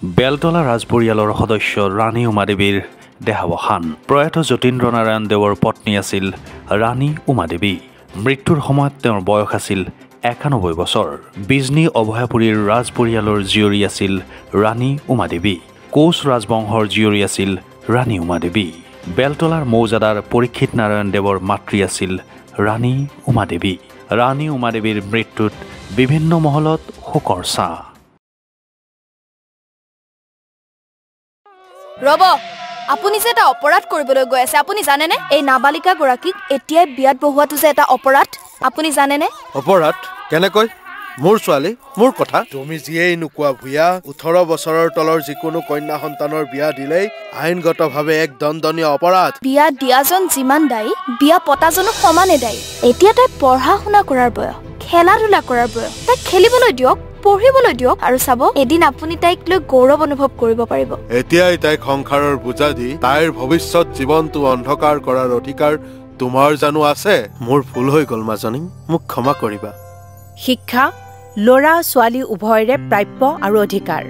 বেলতলা ৰাজপৰিয়ালৰ সদস্য ৰাণী উমাদেৱীৰ দেহাৱসান। প্ৰয়াত যতীন্দ্ৰ নাৰায়ণ দেৱৰ পত্নী আছিল ৰাণী উমাদেৱী। মৃত্যুৰ সময়ত তেওঁৰ বয়স আছিল ৯১ বছৰ। বিজনী অভয়াপুৰীৰ ৰাজপৰিয়ালৰ জীয়ৰী আছিল ৰাণী উমাদেৱী। কোচ ৰাজবংশৰ জীয়ৰী আছিল ৰাণী উমাদেৱী। বেলতলাৰ মৌজাদাৰ পৰীক্ষিত নাৰায়ণ দেৱৰ মাতৃ আছিল ৰাণী উমাদেৱী। ৰাণী উমাদেৱীৰ মৃত্যুত বিভিন্ন মহলত শোকৰ ছাঁ। ৰব, আপুনি যে এটা অপৰাধ কৰিবলৈ গৈ আছে, আপুনি জানেনে? এই নাবালিকা গৰাকীক এতিয়াই বিয়াত বহোৱাটো যে এটা অপৰাধ, আপুনি জানেনে? অপৰাধ কেনেকৈ? মোৰ ছোৱালী, মোৰ কথা। তুমি যিয়েই নোকোৱা ভূঞা, ১৮ বছৰৰ তলৰ যিকোনো কন্যা সন্তানৰ বিয়া দিলেই আইনগতভাৱে এক দণ্ডনীয় অপৰাধ। বিয়া দিয়াজন যিমান দায়ী, বিয়া পতাজনো সমানে দায়ী। এতিয়া তাই পঢ়া শুনা কৰাৰ বয়স, খেলা ধূলা কৰাৰ বয়স। তাইক খেলিবলৈ দিয়ক, পঢ়িবলৈ দিয়ক, আৰু চাব এদিন আপুনি তাইক লৈ গৌৰৱ অনুভৱ কৰিব পাৰিব। এতিয়াই তাইক সংসাৰৰ বোজা দি তাইৰ ভৱিষ্যত জীৱনটো অন্ধকাৰ কৰাৰ অধিকাৰ তোমাৰ জানো আছে? মোৰ ভুল হৈ গ'ল মাজনী, মোক ক্ষমা কৰিবা। শিক্ষা ল'ৰা ছোৱালী উভয়ৰে প্ৰাপ্য আৰু অধিকাৰ।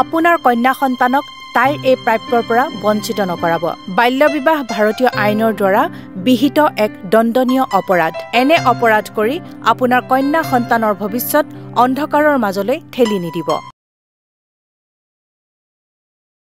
আপোনাৰ কন্যা সন্তানক তাইৰ এই প্ৰাপ্যৰ পৰা বঞ্চিত নকৰাব। বাল্য বিবাহ ভাৰতীয় আইনৰ দ্বাৰা বিহিত এক দণ্ডনীয় অপৰাধ। এনে অপৰাধ কৰি আপোনাৰ কন্যা সন্তানৰ ভৱিষ্যত অন্ধকাৰৰ মাজলৈ ঠেলি নিদিব।